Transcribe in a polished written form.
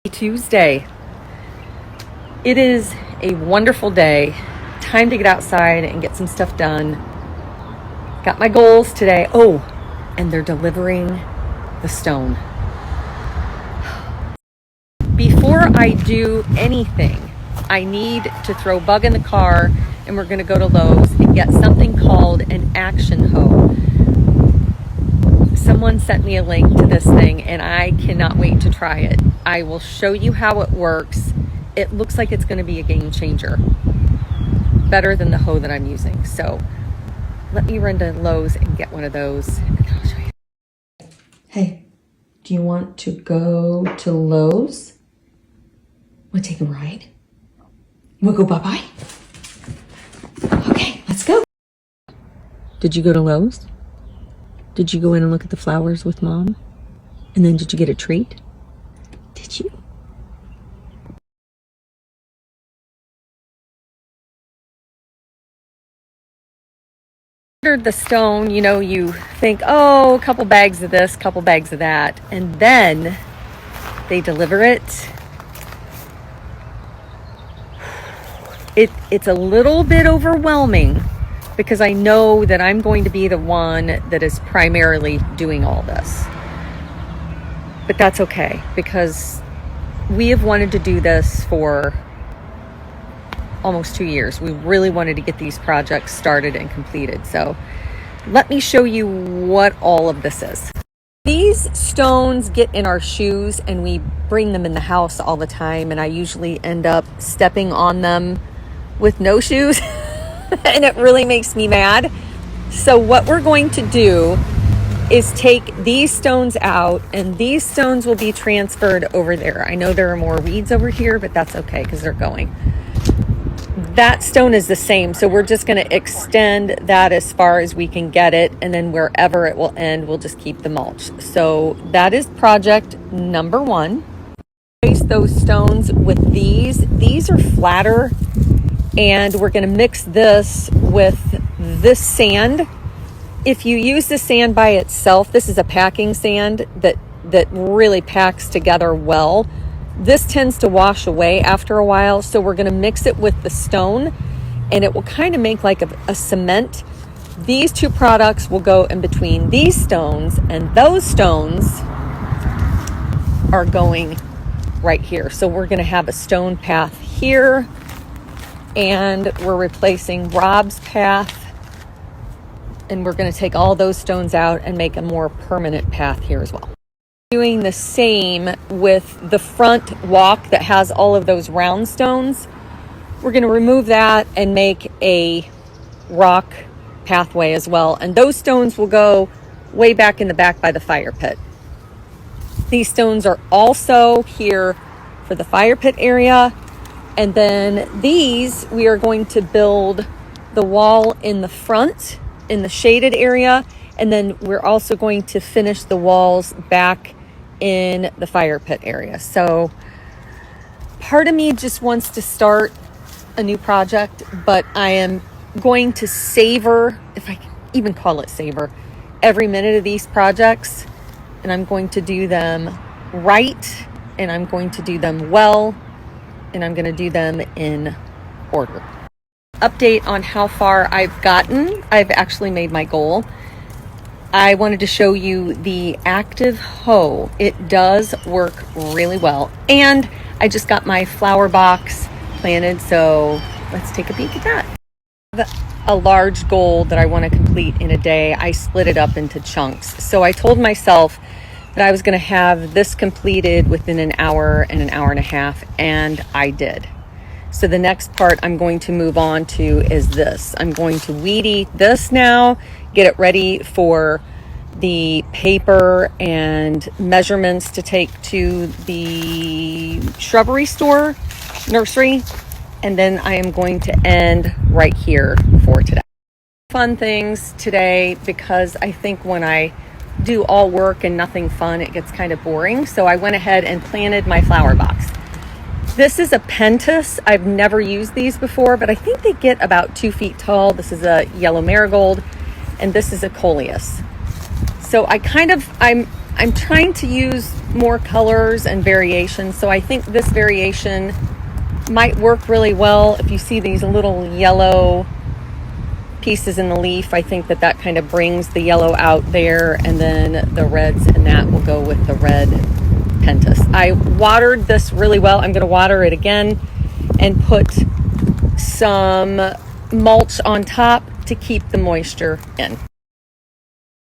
Tuesday. It is a wonderful day. Time to get outside and get some stuff done. Got my goals today. Oh, and they're delivering the stone. Before I do anything, I need to throw Bug in the car, and we're going to go to Lowe's and get something called an action hoe. Someone sent me a link to this thing and I cannot wait to try it. I will show you how it works. It looks like it's going to be a game changer. Better than the hoe that I'm using. So let me run to Lowe's and get one of those and I'll show you. Hey, do you want to go to Lowe's? Want to take a ride? You want to go bye-bye? Okay, let's go. Did you go to Lowe's? Did you go in and look at the flowers with Mom? And then did you get a treat? Did you? Ordered the stone, you know, you think, oh, a couple bags of this, couple bags of that, and then they deliver it. It's a little bit overwhelming because I know that I'm going to be the one that is primarily doing all this. But that's okay because we have wanted to do this for almost 2 years. We really wanted to get these projects started and completed. So let me show you what all of this is. These stones get in our shoes and we bring them in the house all the time, and I usually end up stepping on them with no shoes and it really makes me mad. So what we're going to do is take these stones out, and these stones will be transferred over there. I know there are more weeds over here, but that's okay because they're going. That stone is the same, so we're just going to extend that as far as we can get it, and then wherever it will end, we'll just keep the mulch. So that is project number one. Place those stones with these. These are flatter, and we're going to mix this with this sand. If you use the sand by itself, this is a packing sand that really packs together well. This tends to wash away after a while, so we're going to mix it with the stone, and it will kind of make like a cement. These two products will go in between these stones, and those stones are going right here. So we're going to have a stone path here, and we're replacing Rob's path, and we're going to take all those stones out and make a more permanent path here as well. Doing the same with the front walk that has all of those round stones. We're going to remove that and make a rock pathway as well, and those stones will go way back in the back by the fire pit. These stones are also here for the fire pit area. And then these, we are going to build the wall in the front, in the shaded area. And then we're also going to finish the walls back in the fire pit area. So part of me just wants to start a new project, but I am going to savor, if I can even call it savor, every minute of these projects. And I'm going to do them right, and I'm going to do them well, and I'm going to do them in order. Update on how far I've gotten. I've actually made my goal. I wanted to show you the active hoe. It does work really well. And I just got my flower box planted, so let's take a peek at that. I have a large goal that I want to complete in a day. I split it up into chunks. So I told myself that I was going to have this completed within an hour and a half, and I did. So the next part I'm going to move on to is this. I'm going to weed eat this now, get it ready for the paper and measurements to take to the shrubbery store, nursery, and then I am going to end right here for today. Fun things today, because I think when I do all work and nothing fun, it gets kind of boring. So I went ahead and planted my flower box. This is a pentas. I've never used these before, but I think they get about 2 feet tall. This is a yellow marigold, and this is a coleus. So I'm I'm trying to use more colors and variations, so I think this variation might work really well. If you see these little yellow pieces in the leaf, I think that that kind of brings the yellow out there, and then the reds and that will go with the red pentas. I watered this really well. I'm going to water it again and put some mulch on top to keep the moisture in.